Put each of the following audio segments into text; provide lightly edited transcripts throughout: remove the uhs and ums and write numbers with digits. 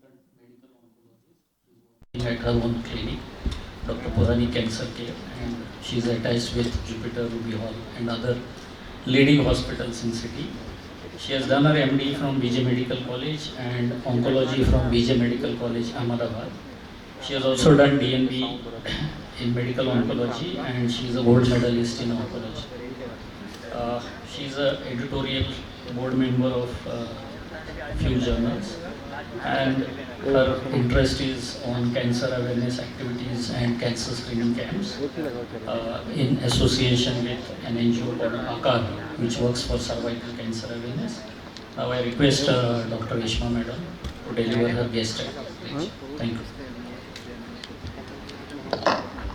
medical oncologist at her own clinic, Dr. Purani Cancer Care, and she is attached with Jupiter Ruby Hall and other leading hospitals in city. She has done her MD from BJ Medical College and oncology from BJ Medical College, Ahmedabad. She has also done DNB in medical oncology, and she is a gold medalist in oncology. She is an editorial board member of few journals, and her interest is on cancer awareness activities and cancer screening camps in association with an NGO called AKAR, which works for cervical cancer awareness. Now I request Dr. Ishma Madam to deliver her guest speech. Thank you.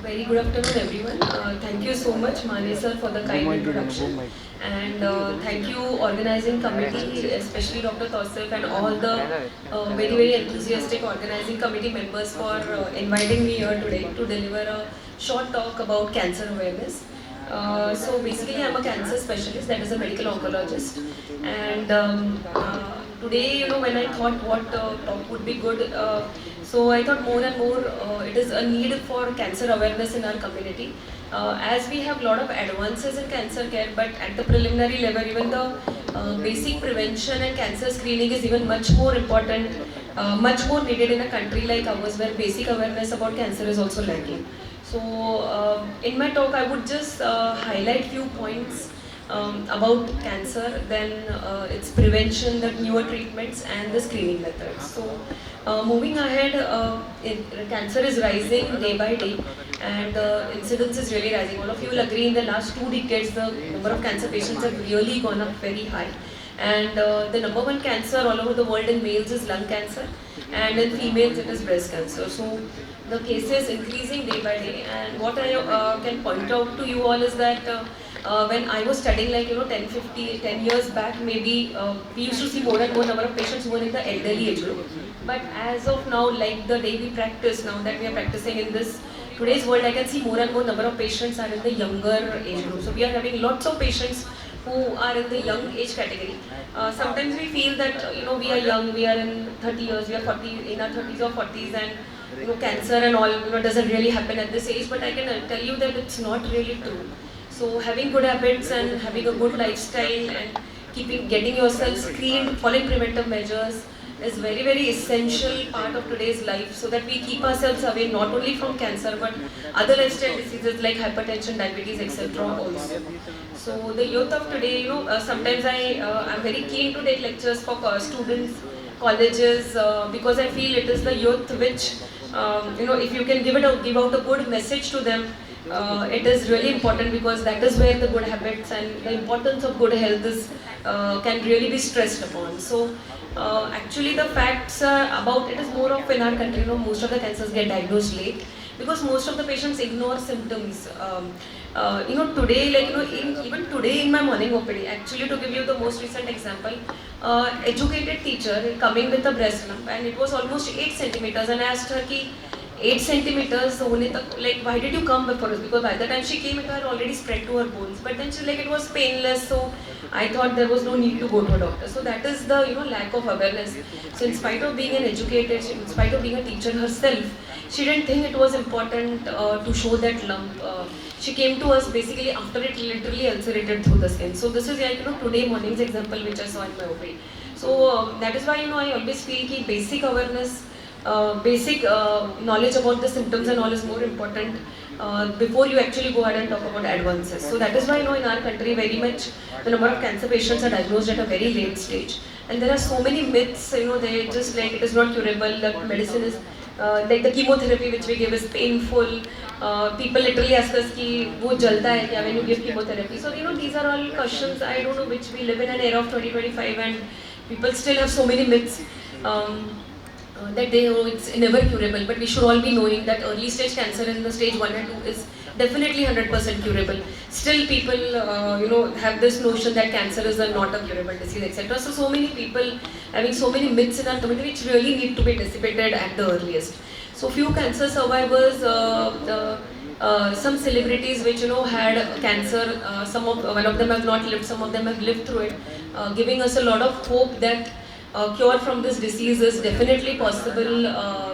Very good afternoon, everyone. Thank you so much, Mane sir, for the kind introduction. And thank you, organizing committee, especially Dr. Tausif and all the very, very enthusiastic organizing committee members for inviting me here today to deliver a short talk about cancer awareness. So basically, I'm a cancer specialist, that is a medical oncologist. And today, when I thought what talk would be good, so I thought more and more it is a need for cancer awareness in our community. As we have a lot of advances in cancer care, but at the preliminary level, even the basic prevention and cancer screening is even much more important, much more needed in a country like ours where basic awareness about cancer is also lacking. So in my talk, I would just highlight few points about cancer, then its prevention, the newer treatments and the screening methods. So moving ahead, cancer is rising day by day and the incidence is really rising. All of you will agree in the last 2 decades the number of cancer patients have really gone up very high. And the number one cancer all over the world in males is lung cancer and in females it is breast cancer. So the cases increasing day by day, and what I can point out to you all is that when I was studying 10 years back maybe, we used to see more and more number of patients who were in the elderly age group. But as of now, like the day we practice, now that we are practicing in this today's world, I can see more and more number of patients are in the younger age group. So we are having lots of patients who are in the young age category. Sometimes we feel that we are young, we are in 30 years, we are 40, in our 30s or 40s, and cancer and all doesn't really happen at this age. But I can tell you that it's not really true. So having good habits and having a good lifestyle and getting yourself screened, following preventive measures is very, very essential part of today's life, so that we keep ourselves away not only from cancer but other lifestyle diseases like hypertension, diabetes, etc. also. So the youth of today, sometimes I'm very keen to take lectures for students, colleges, because I feel it is the youth which, if you can give out a good message to them, it is really important, because that is where the good habits and the importance of good health is can really be stressed upon. So actually the facts about it is more of in our country, most of the cancers get diagnosed late because most of the patients ignore symptoms. Today, even today in my morning OPD, actually to give you the most recent example, educated teacher coming with a breast lump and it was almost 8 centimeters, and I asked her ki 8 centimeters hone tak, like why did you come before us, because by the time she came it had already spread to her bones, but then she's like it was painless, so I thought there was no need to go to a doctor. So that is the lack of awareness. So in spite of being an educated, in spite of being a teacher herself, she didn't think it was important to show that lump. She came to us basically after it literally ulcerated through the skin. So this is today morning's example which I saw in my OPD. So that is why I always feel that basic awareness, basic knowledge about the symptoms and all is more important before you actually go ahead and talk about advances. So that is why in our country very much the number of cancer patients are diagnosed at a very late stage. And there are so many myths, they just like it is not curable, that medicine is like the chemotherapy which we give is painful. People literally ask us ki wo jalta hai kya when you give chemotherapy. So these are all questions, I don't know, which we live in an era of 2025 and people still have so many myths. That they know it's never curable, but we should all be knowing that early stage cancer in the stage 1 and 2 is definitely 100% curable. Still people have this notion that cancer is not a curable disease, etc. So many people having so many myths in our community which really need to be dissipated at the earliest. So few cancer survivors, some celebrities which had cancer, one of them have not lived, some of them have lived through it, giving us a lot of hope that cure from this disease is definitely possible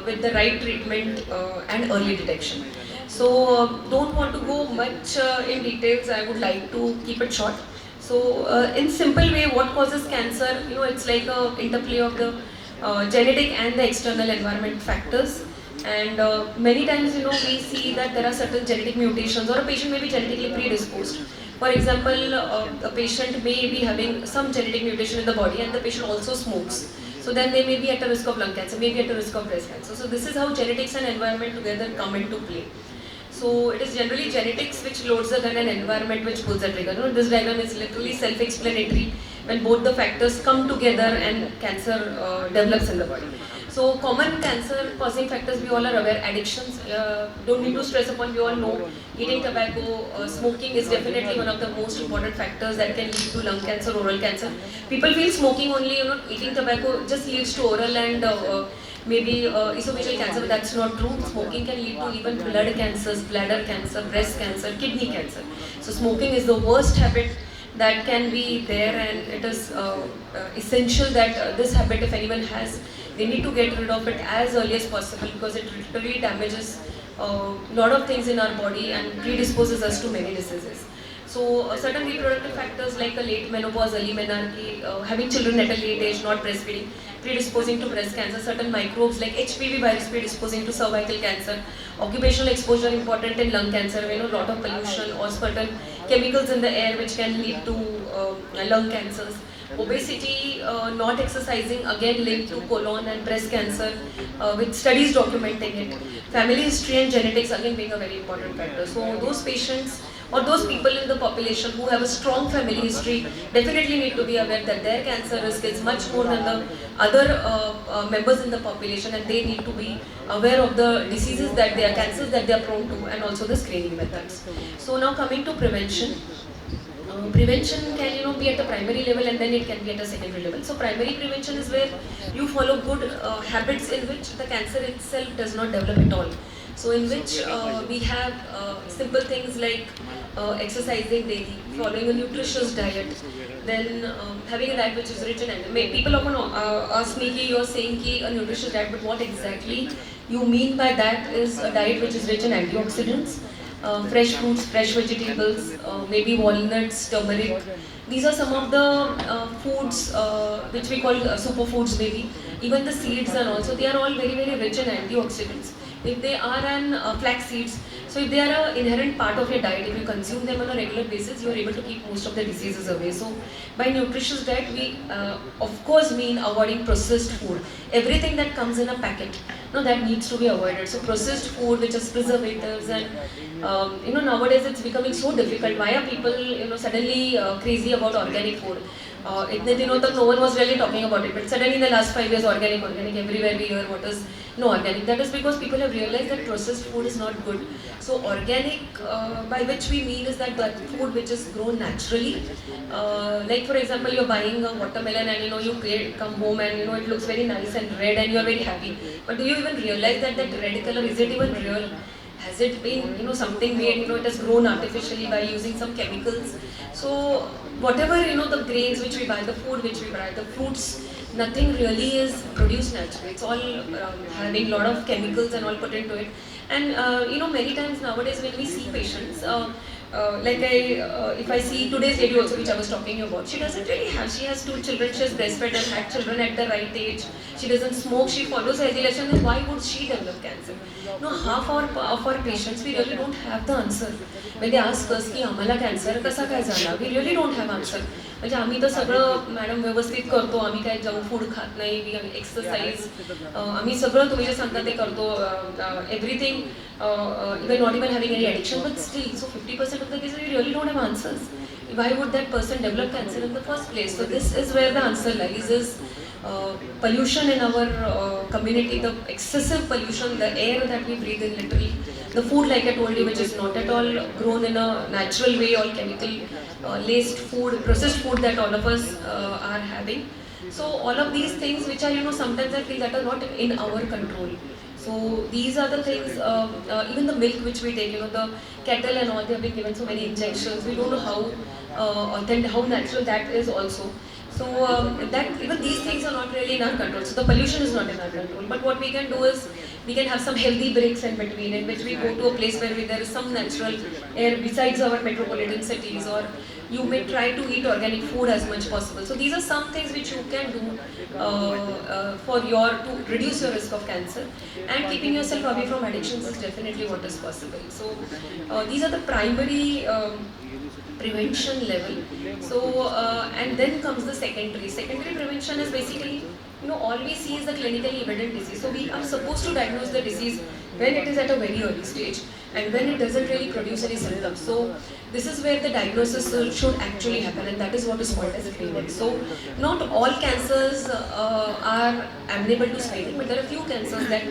with the right treatment and early detection. So don't want to go much in details. I would like to keep it short. So in simple way, what causes cancer? It's like a interplay of the genetic and the external environment factors. And many times, we see that there are certain genetic mutations, or a patient may be genetically predisposed. For example, a patient may be having some genetic mutation in the body, and the patient also smokes. So then they may be at a risk of lung cancer, may be at a risk of breast cancer. So this is how genetics and environment together come into play. So it is generally genetics which loads the gun and environment which pulls the trigger. This diagram is literally self-explanatory when both the factors come together and cancer develops in the body. So common cancer causing factors we all are aware. Addictions, don't need to stress upon, we all know. Eating tobacco, smoking is definitely one of the most important factors that can lead to lung cancer, oral cancer. People feel smoking only, eating tobacco just leads to oral and maybe esophageal cancer, but that's not true. Smoking can lead to even blood cancers, bladder cancer, breast cancer, kidney cancer. So smoking is the worst habit that can be there, and it is essential that this habit, if anyone has, they need to get rid of it as early as possible, because it literally damages a lot of things in our body and predisposes us to many diseases. So certain reproductive factors like a late menopause, early menarche, having children at a late age, not breastfeeding, predisposing to breast cancer, certain microbes like HPV virus predisposing to cervical cancer, occupational exposure important in lung cancer, a lot of pollution or certain chemicals in the air which can lead to lung cancers. Obesity, not exercising, again linked to colon and breast cancer, with studies documenting it. Family history and genetics again being a very important factor. So those patients or those people in the population who have a strong family history definitely need to be aware that their cancer risk is much more than the other members in the population, and they need to be aware of the diseases that they are, cancers that they are prone to, and also the screening methods. So now coming to prevention. Prevention can be at a primary level, and then it can be at a secondary level. So primary prevention is where you follow good habits in which the cancer itself does not develop at all. So in which we have simple things like exercising daily, following a nutritious diet, then having a diet which is rich in people often ask me ki you're saying ki a nutritious diet, but what exactly you mean by that is a diet which is rich in antioxidants, fresh fruits, fresh vegetables, maybe walnuts, turmeric. These are some of the foods which we call superfoods maybe. Even the seeds and also, they are all very, very rich in antioxidants. If they are flax seeds, so if they are an inherent part of your diet, if you consume them on a regular basis, you are able to keep most of the diseases away. So by nutritious diet, we of course mean avoiding processed food. Everything that comes in a packet, that needs to be avoided. So processed food, which is preservatives, and nowadays it's becoming so difficult. Why are people suddenly crazy about organic food? इतने दिनों तक no one was really talking about it, but suddenly in the last 5 years, organic, everywhere we hear what is organic. That is because people have realized that processed food is not good. So organic, by which we mean is that food which is grown naturally. Like for example, you're buying a watermelon and you come home and it looks very nice and red and you're very happy. But do you even realize that red color, is it even real? Has it been something made, it has grown artificially by using some chemicals? So whatever the grains which we buy, the food which we buy, the fruits, nothing really is produced naturally. It's all having a lot of chemicals and all put into it. And many times nowadays when we see patients, if I see today's lady also, which I was talking about, she doesn't really have, she has 2 children, she has breastfed and had children at the right age, she doesn't smoke, she follows healthy lifestyle, then why would she develop cancer? Half of our patients, we really don't have the answer. When they ask us की आम्हाला cancer कसा काय झाला, we really don't have answer. म्हणजे आम्ही तर सगळं madam व्यवस्थित करतो, आम्ही काय जंक फूड खात नाही, आम्ही एक्सरसाइज, आम्ही सगळं तुम्ही जे सांगता ते करतो, everything, even not even having any addiction, but still, so 50% of the cases we really don't have answers. Why would that person develop cancer in the first place? So this is where the answer lies, is pollution in our community, the excessive pollution, the air that we breathe in literally, the food like I told you which is not at all grown in a natural way, all chemical laced food, processed food that all of us are having. So all of these things which are sometimes I feel that are not in our control. So these are the things, even the milk which we take, the cattle and all, they have been given so many injections, we don't know how authentic, how natural that is also. So that even these things are not really in our control. So the pollution is not in our control. But what we can do is we can have some healthy breaks in between, in which we go to a place where there is some natural air besides our metropolitan cities, or you may try to eat organic food as much possible. So these are some things which you can do to reduce your risk of cancer, and keeping yourself away from addictions is definitely what is possible. So these are the primary prevention level. So and then comes the secondary. Secondary prevention is basically, all we see is the clinically evident disease. So we are supposed to diagnose the disease when it is at a very early stage and when it doesn't really produce any symptoms. So this is where the diagnosis should actually happen, and that is what is called as screening. So not all cancers are amenable to screening, but there are few cancers that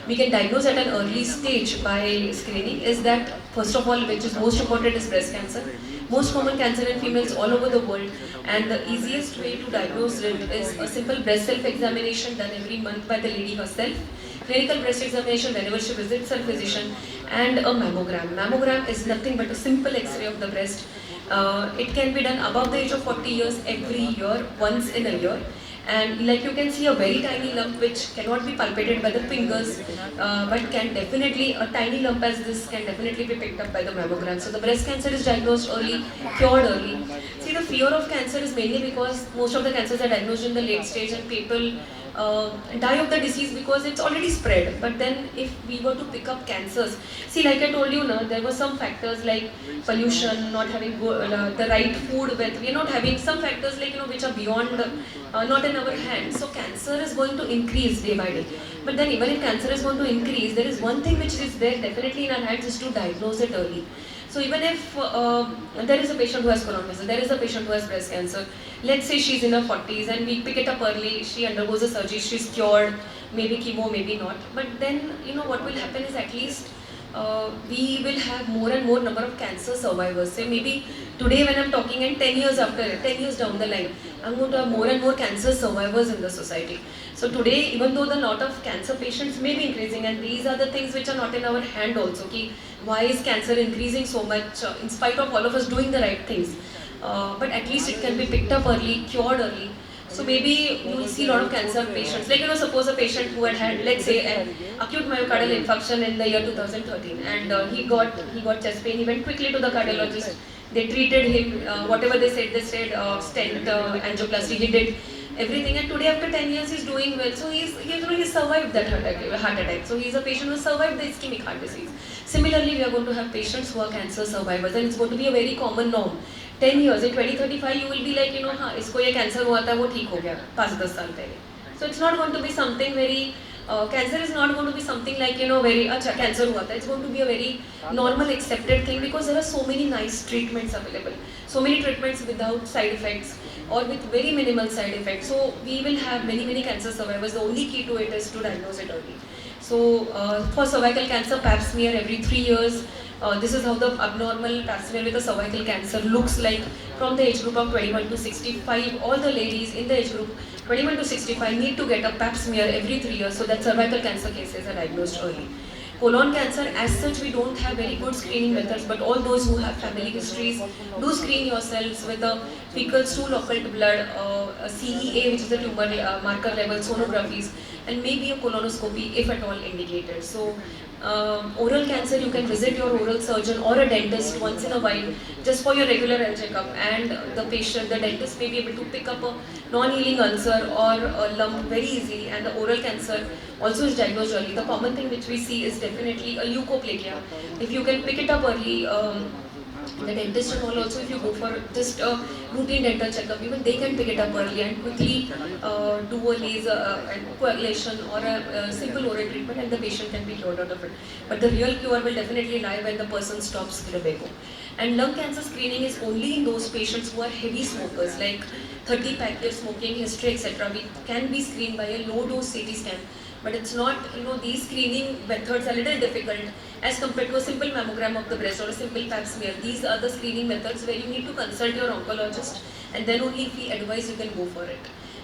we can diagnose at an early stage by screening. Is that, first of all, which is most important, is breast cancer. Most common cancer in females all over the world, and the easiest way to diagnose it is a simple breast self-examination done every month by the lady herself, clinical breast examination whenever she visits her physician, and a mammogram. Mammogram is nothing but a simple X-ray of the breast. It can be done above the age of 40 years every year, once in a year. And like you can see a very tiny lump which cannot be palpated by the fingers, but can definitely, a tiny lump as this can definitely be picked up by the mammogram. So the breast cancer is diagnosed early, cured early. See, the fear of cancer is mainly because most of the cancers are diagnosed in the late stage, and people die of the disease because it's already spread. But then if we were to pick up cancers, see, like I told you now, there were some factors like pollution, not having the right food, we're not having some factors like, which are beyond, not in our hands. So cancer is going to increase day by day. But then even if cancer is going to increase, there is one thing which is there definitely in our hands, is to diagnose it early. So even if there is a patient who has colon cancer, there is a patient who has breast cancer, let's say she's in her 40s and we pick it up early, she undergoes a surgery, she's cured, maybe chemo, maybe not. But then, what will happen is at least we will have more and more number of cancer survivors. Say maybe today when I'm talking, and 10 years after, 10 years down the line, I'm going to have more and more cancer survivors in the society. So today, even though the lot of cancer patients may be increasing, and these are the things which are not in our hand also, why is cancer increasing so much in spite of all of us doing the right things. But at least it can be picked up early, cured early. So maybe you will see a lot of cancer patients. Like, suppose a patient who had, let's say, an acute myocardial infarction in the year 2013, and he got chest pain. He went quickly to the cardiologist. They treated him, whatever they said stent, angioplasty, he did everything. And today, after 10 years, he's doing well. So he's survived that heart attack. So he's a patient who survived the ischemic heart disease. Similarly, we are going to have patients who are cancer survivors, and it's going to be a very common norm. 10 years, in 2035, you will be like, हाँ, इसको ये cancer हुआ था, वो ठीक हो गया 5-10 साल पहले. So it's not going to be something very, cancer is not going to be something like, very, अच्छा, cancer हुआ था. It's going to be a very normal, accepted thing, because there are so many nice treatments available. So many treatments without side effects or with very minimal side effects. So we will have many cancer survivors. The only key to it is to diagnose it early. So for cervical cancer, pap smear every 3 years. This is how the abnormal pap smear with a cervical cancer looks like from the age group of 21 to 65. All the ladies in the age group 21 to 65 need to get a pap smear every 3 years so that cervical cancer cases are diagnosed early. Colon cancer, as such, we don't have very good screening methods, but all those who have family histories, do screen yourselves with a fecal stool occult blood, a CEA, which is the tumor marker level, sonographies, and maybe a colonoscopy if at all indicated. So oral cancer, you can visit your oral surgeon or a dentist once in a while just for your regular health checkup, and the dentist may be able to pick up a non-healing ulcer or a lump very easily, and the oral cancer also is diagnosed early. The common thing which we see is definitely a leukoplakia. If you can pick it up early, the dentist and all also, if you go for just a routine dental checkup, even they can pick it up early and quickly do a laser and coagulation or a simple oral treatment, and the patient can be cured out of it. But the real cure will definitely lie when the person stops Sebago. And lung cancer screening is only in those patients who are heavy smokers, like 30 pack year smoking history, etc. We can be screened by a low dose CT scan. But it's not, these screening methods are a little difficult as compared to a simple mammogram of the breast or a simple pap smear. These are the screening methods where you need to consult your oncologist, and then only if he advise you can go for it.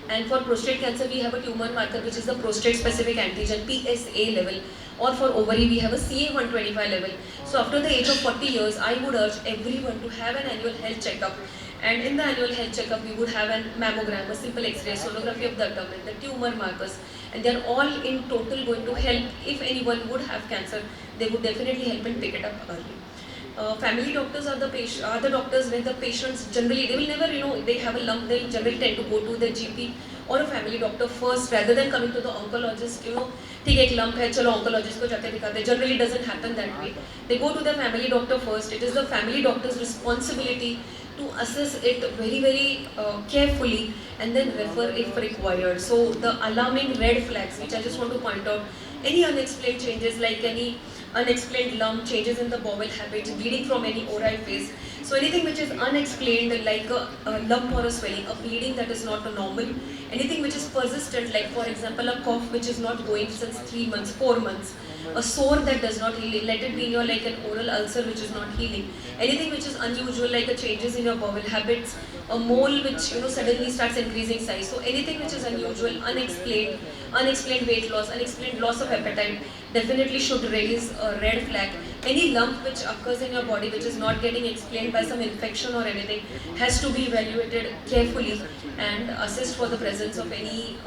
And for prostate cancer, we have a tumor marker which is the prostate specific antigen PSA level, or for ovary we have a CA125 level. So after the age of 40 years, I would urge everyone to have an annual health checkup And in the annual health checkup, we would have a mammogram, a simple X-ray, sonography of the abdomen, the tumor markers, and they are all in total going to help. If anyone would have cancer, they would definitely help and pick it up early. Family doctors are the doctors where the patients generally, they will never, they have a lump, they'll generally tend to go to the GP or a family doctor first rather than coming to the oncologist. ठीक है, एक lump है, चलो oncologist को जाके दिखाते. Generally doesn't happen that way. They go to the family doctor first. It is the family doctor's responsibility to assess it very, very carefully and then refer if required. So the alarming red flags, which I just want to point out, any unexplained changes like any unexplained lump, changes in the bowel habits, bleeding from any orifice. So anything which is unexplained like a lump or a swelling, a bleeding that is not normal, anything which is persistent like for example a cough which is not going since 3 months, 4 months, a sore that does not heal, let it be in your like an oral ulcer which is not healing, anything which is unusual like a changes in your bowel habits, a mole which suddenly starts increasing size. So anything which is unusual, unexplained weight loss, unexplained loss of appetite, definitely should raise a red flag. Any lump which occurs in your body which is not getting explained by some infection or anything has to be evaluated carefully and assessed for the presence of any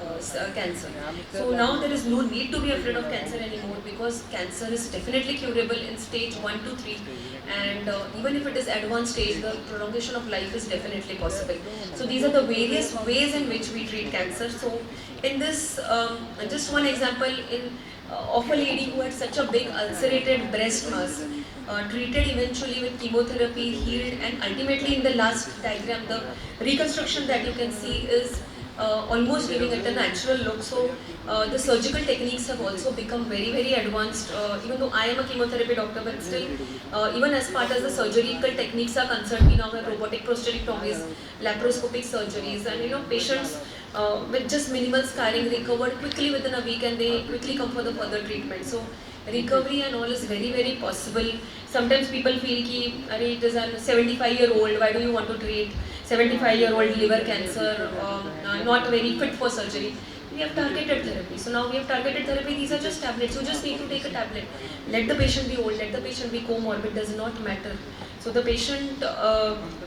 cancer. So now there is no need to be afraid of cancer anymore because cancer is definitely curable in stage 1 to 3, and even if it is advanced stage, the prolongation of life is definitely possible. So these are the various ways in which we treat cancer. So in this, just one example of a lady who had such a big ulcerated breast mass, treated eventually with chemotherapy, healed, and ultimately in the last diagram, the reconstruction that you can see is almost giving it a natural look. So the surgical techniques have also become very, very advanced. Even though I am a chemotherapy doctor, but still, even as part as the surgical techniques are concerned, we now have robotic prostatectomies, laparoscopic surgeries, and patients with just minimal scarring recovered quickly within a week, and they quickly come for the further treatment. So recovery and all is very, very possible. Sometimes people feel ki, it is a 75-year-old, why do you want to treat 75-year-old liver cancer, not very fit for surgery? We have targeted therapy. So now we have targeted therapy. These are just tablets. You just need to take a tablet. Let the patient be old, let the patient be comorbid, does not matter. So the patient,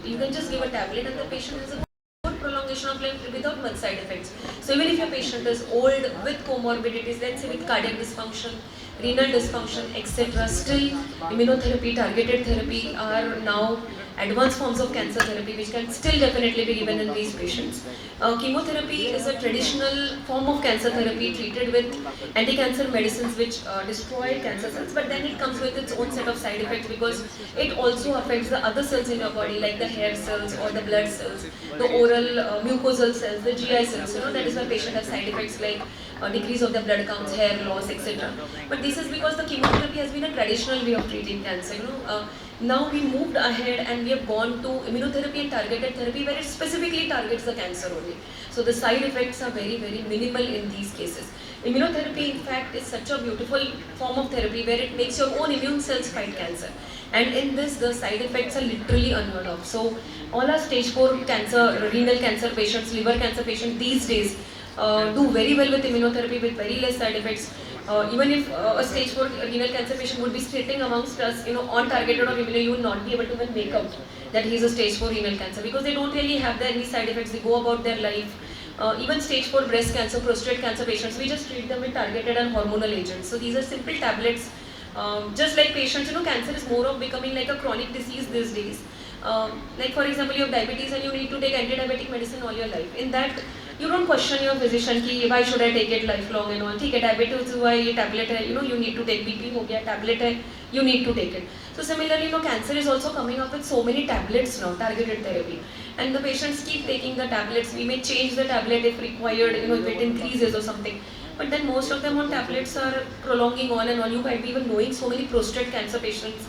you can just give a tablet and the patient has a good prolongation of life without much side effects. So even if your patient is old with comorbidities, let's say with cardiac dysfunction, renal dysfunction, etc., still immunotherapy, targeted therapy are now advanced forms of cancer therapy which can still definitely be given in these patients. Chemotherapy is a traditional form of cancer therapy treated with anti-cancer medicines which destroy cancer cells, but then it comes with its own set of side effects because it also affects the other cells in your body like the hair cells or the blood cells, the oral mucosal cells, the GI cells. That is why patient has side effects like decrease of the blood counts, hair loss, etc. But this is because the chemotherapy has been a traditional way of treating cancer. Now we moved ahead and we have gone to immunotherapy and targeted therapy where it specifically targets the cancer only. So the side effects are very, very minimal in these cases. Immunotherapy, in fact, is such a beautiful form of therapy where it makes your own immune cells fight cancer. And in this, the side effects are literally unheard of. So all our stage 4 cancer, renal cancer patients, liver cancer patients these days do very well with immunotherapy with very less side effects. Even if a stage 4 renal cancer patient would be sitting amongst us, on targeted or immuno, you will not be able to even make out that he is a stage 4 renal cancer because they don't really have any side effects. They go about their life. Even stage 4 breast cancer, prostate cancer patients, we just treat them with targeted and hormonal agents. So these are simple tablets. Just like patients, cancer is more of becoming like a chronic disease these days. Like for example, you have diabetes and you need to take anti-diabetic medicine all your life. In that, you don't question your physician ki why should I take it lifelong and all. Okay, diabetes is why ये tablet है, you need to take. BP हो गया, tablet है, you need to take it. So similarly, cancer is also coming up with so many tablets now, targeted therapy, and the patients keep taking the tablets. We may change the tablet if required, if it increases or something. But then most of them on tablets are prolonging on and on. You might be even knowing so many prostate cancer patients.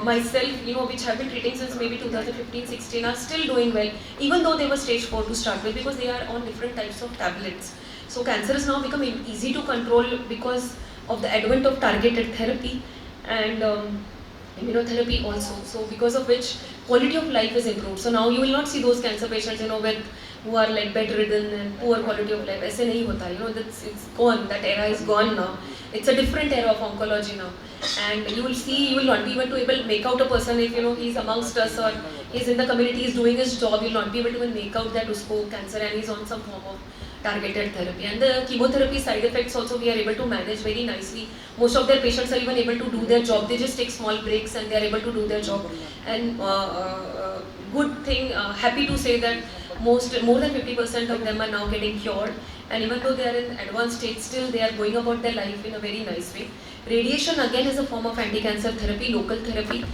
Myself, which have been treating since maybe 2015-16, are still doing well, even though they were stage 4 to start with, because they are on different types of tablets. So cancer is now becoming easy to control because of the advent of targeted therapy and immunotherapy also. So because of which quality of life is improved. So now you will not see those cancer patients, who are like bedridden and poor quality of life. ऐसे नहीं होता, it's gone. That era is gone now. It's a different era of oncology now. and you will see, you will not be able to make out a person if he's amongst us or he's in the community, he's doing his job. You'll not be able to even make out that usko cancer and he's on some form of targeted therapy. And the chemotherapy side effects also we are able to manage very nicely. Most of their patients are even able to do their job. They just take small breaks and they are able to do their job. And good thing, happy to say that more than 50% of them are now getting cured. And even though they are in advanced stage, still they are going about their life in a very nice way. Radiation again is a form of anti-cancer therapy, local therapy.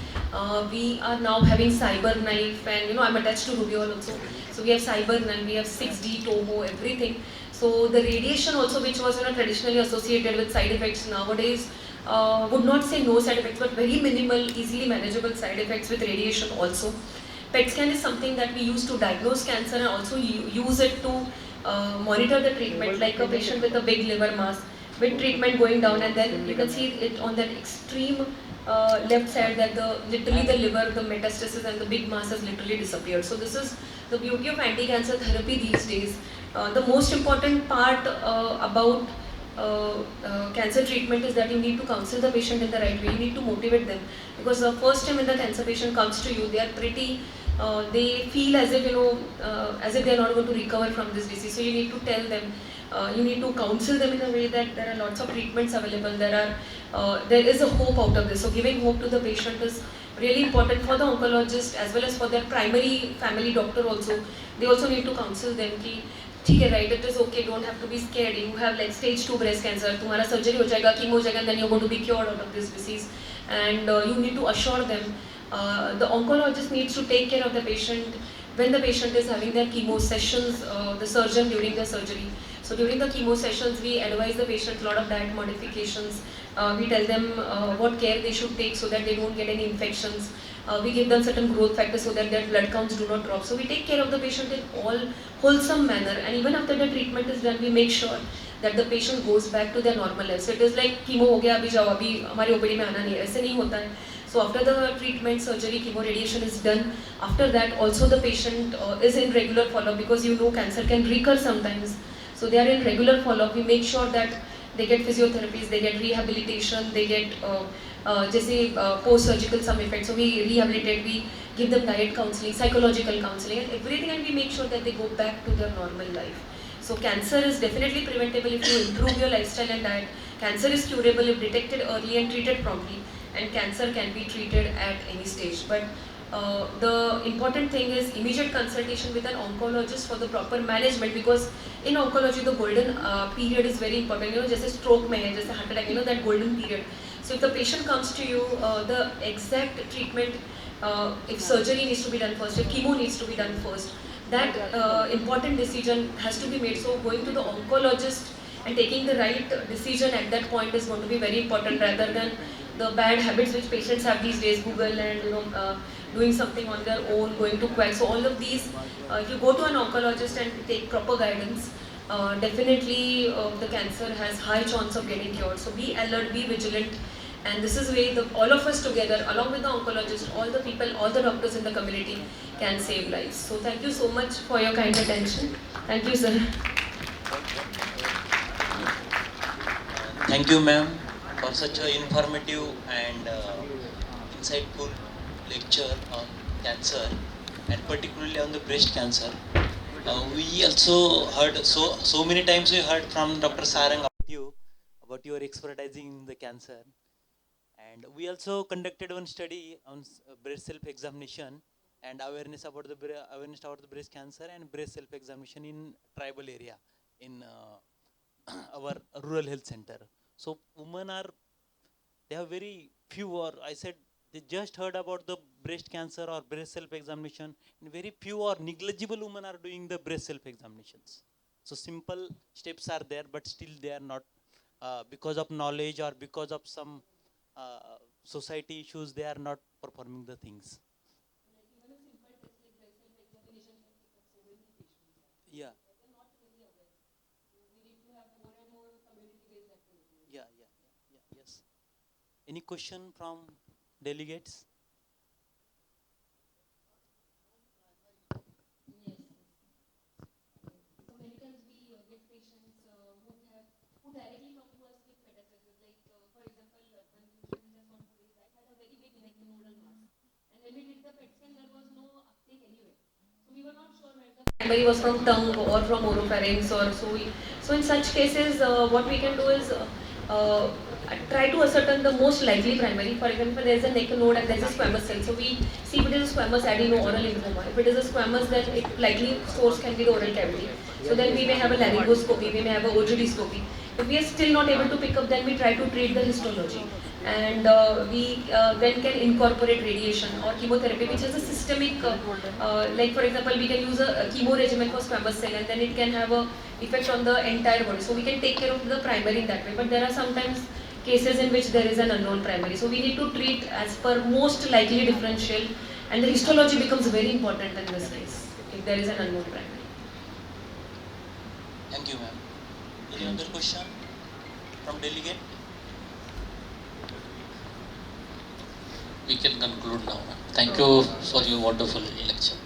We are now having CyberKnife, and I'm attached to Rubiol also. So we have CyberKnife, we have 6D, Toho, everything. So the radiation also, which was traditionally associated with side effects, nowadays would not say no side effects, but very minimal, easily manageable side effects with radiation also. PET scan is something that we use to diagnose cancer and also use it to monitor the treatment, like a patient with a big liver mass, with treatment going down, and then you can see it on that extreme left side that literally the liver, the metastasis and the big mass has literally disappeared. So this is the beauty of anti-cancer therapy these days. The most important part about cancer treatment is that you need to counsel the patient in the right way. You need to motivate them, because the first time when the cancer patient comes to you, they are pretty they feel as if as if they are not going to recover from this disease. So you need to tell them, you need to counsel them in a way that there are lots of treatments available. There is a hope out of this. So giving hope to the patient is really important for the oncologist as well as for their primary family doctor also. They also need to counsel them कि ठीक है, right, it is okay, don't have to be scared. You have like stage 2 breast cancer, तुम्हारा surgery हो जाएगा, chemo हो जाएगा, and then you're going to be cured out of this disease. And you need to assure them. The oncologist needs to take care of the patient when the patient is having their chemo sessions, the surgeon during the surgery. So during the chemo sessions, we advise the patient a lot of diet modifications. We tell them what care they should take so that they don't get any infections. We give them certain growth factors so that their blood counts do not drop. So we take care of the patient in all wholesome manner, and even after the treatment is done, we make sure that the patient goes back to their normal life. So it is like chemo हो गया, अभी जाओ, अभी हमारे OPD में आना नहीं है, ऐसे नहीं होता है. So after the treatment, surgery, chemo, radiation is done, after that also the patient is in regular follow-up, because cancer can recur sometimes. So they are in regular follow-up. We make sure that they get physiotherapies, they get rehabilitation, they get post-surgical some effects. So we rehabilitate, we give them diet counseling, psychological counseling, and everything, and we make sure that they go back to their normal life. So cancer is definitely preventable if you improve your lifestyle and diet. Cancer is curable if detected early and treated promptly, and cancer can be treated at any stage. But the important thing is immediate consultation with an oncologist for the proper management, because in oncology the golden period is very important. जैसे stroke में है, जैसे heart attack, that golden period. So if the patient comes to you, the exact treatment, if surgery needs to be done first, if chemo needs to be done first, that important decision has to be made. So going to the oncologist and taking the right decision at that point is going to be very important, rather than the bad habits which patients have these days, Google and doing something on their own, going to quack. So all of these, if you go to an oncologist and take proper guidance, definitely the cancer has high chance of getting cured. So be alert, be vigilant, and this is where all of us together, along with the oncologist, all the people, all the doctors in the community can save lives. So thank you so much for your kind attention. Thank you, sir. Thank you, ma'am, for such an informative and insightful lecture on cancer, and particularly on the breast cancer. We also heard so many times we heard from Dr. Sarang about your expertising in the cancer, and we also conducted one study on breast self-examination and awareness about the breast cancer and breast self-examination in tribal area in our rural health center. So women they have very few, or I said they just heard about the breast cancer or breast self-examination, and very few or negligible women are doing the breast self-examinations. So simple steps are there, but still they are not, because of knowledge or because of some society issues, they are not performing the things. Yeah. Yes. Any question from delegates? primary was from tongue or from oropharynx or so. So in such cases, what we can do is uh, try to ascertain the most likely primary. For example, there is a neck node and there is a squamous cell. So we see if it is a squamous adeno-oral lymphoma. If it is a squamous, then it likely source can be the oral cavity. So then we may have a laryngoscopy, we may have a OGD-scopy. If we are still not able to pick up, then we try to treat the histology. And we then can incorporate radiation or chemotherapy, which is a systemic, like for example, we can use a chemo regimen for squamous cell and then it can have a effect on the entire body. So we can take care of the primary in that way. But there are sometimes cases in which there is an unknown primary. So we need to treat as per most likely differential, and the histology becomes very important in this case if there is an unknown primary. Thank you, ma'am. Any other question from delegate? We can conclude now. Thank you for your wonderful lecture.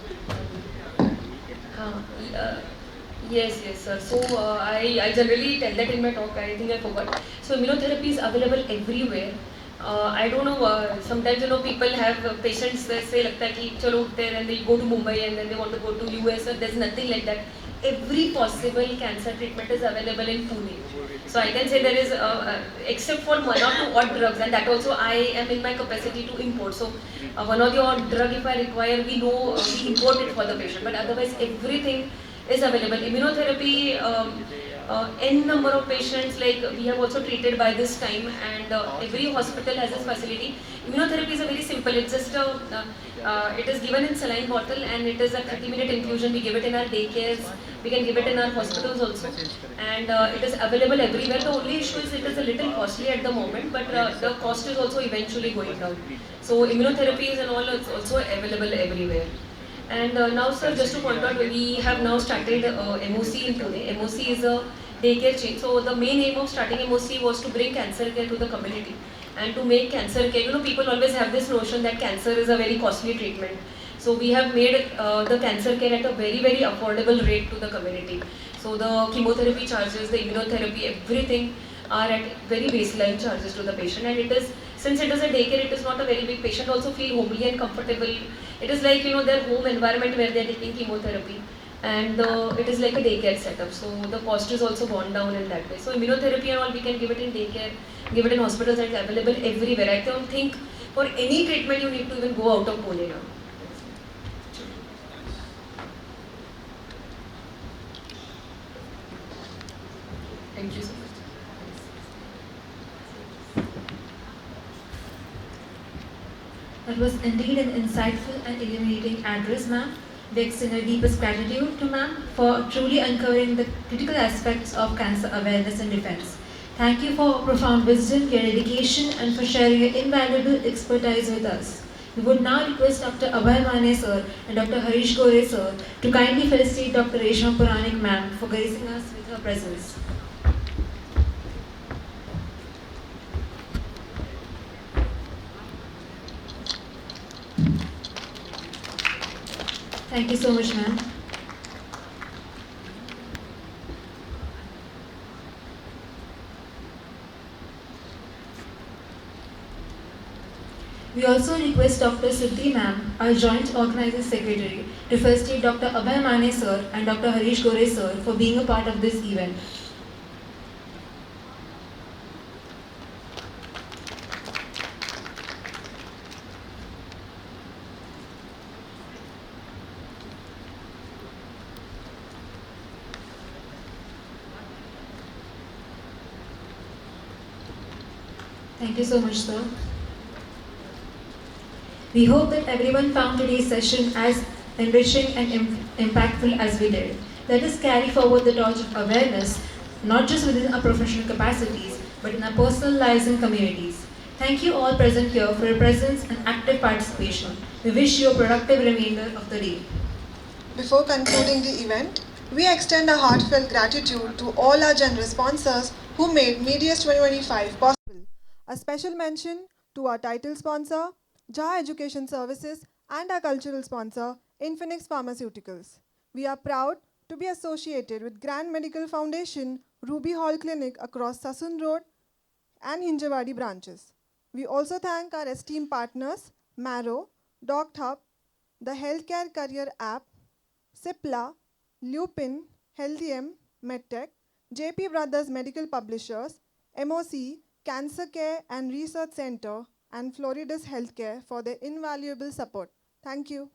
Yes, sir. So I generally tell that in my talk. I think I forgot. So immunotherapy is available everywhere. I don't know. Sometimes people have patients that say लगता है कि चलो उठते हैं and they go to Mumbai and then they want to go to US. There's nothing like that. Every possible cancer treatment is available in Pune. So I can say there is, except for one or two odd drugs, and that also I am in my capacity to import. So one or the odd drug, if I require, we know we import it for the patient. But otherwise, everything is available. Immunotherapy, n number of patients, like we have also treated by this time, and every hospital has this facility. Immunotherapy is a very simple. It's just it is given in saline bottle, and it is a 30-minute infusion. We give it in our daycares. We can give it in our hospitals also, and it is available everywhere. The only issue is it is a little costly at the moment, but the cost is also eventually going down. So immunotherapies and all is also available everywhere. And now, sir, just to point out, we have now started MOC in Pune. MOC is a daycare chain. So the main aim of starting MOC was to bring cancer care to the community and to make cancer care. People always have this notion that cancer is a very costly treatment. So we have made the cancer care at a very, very affordable rate to the community. So the chemotherapy charges, the immunotherapy, everything are at very baseline charges to the patient. And it is, since it is a daycare, it is not a very big patient. Also feel homely and comfortable. It is like their home environment where they are taking chemotherapy, and it is like a daycare setup. So the cost is also gone down in that way. So immunotherapy and all, we can give it in daycare, give it in hospitals, and it's available everywhere. I don't think for any treatment you need to even go out of Pune now. Thank you so much. That was indeed an insightful and illuminating address, ma'am. We extend our deepest gratitude to ma'am for truly uncovering the critical aspects of cancer awareness and defense. Thank you for profound wisdom, your dedication, and for sharing your invaluable expertise with us. We would now request Dr. Abhay Mane sir and Dr. Harish Gore sir to kindly felicitate Dr. Reshma Puranik ma'am for gracing us with her presence. Thank you so much, ma'am. We also request Dr. Siddhi ma'am, our joint organizing secretary, to felicitate Dr. Abhay Mane sir and Dr. Harish Gore sir for being a part of this event. Thank you so much, sir. We hope that everyone found today's session as enriching and impactful as we did. Let us carry forward the torch of awareness, not just within our professional capacities, but in our personal lives and communities. Thank you all present here for your presence and active participation. We wish you a productive remainder of the day. Before concluding the event, we extend our heartfelt gratitude to all our generous sponsors who made Medius 2025 possible. A special mention to our title sponsor, Jaha Education Services, and our cultural sponsor, Infinix Pharmaceuticals. We are proud to be associated with Grand Medical Foundation, Ruby Hall Clinic across Sassoon Road and Hinjawadi branches. We also thank our esteemed partners, Marrow, DocHub, the Healthcare Career App, Cipla, Lupin, Healthium, MedTech, JP Brothers Medical Publishers, MOC, Cancer Care and Research Center, and Floridus Healthcare for their invaluable support. Thank you.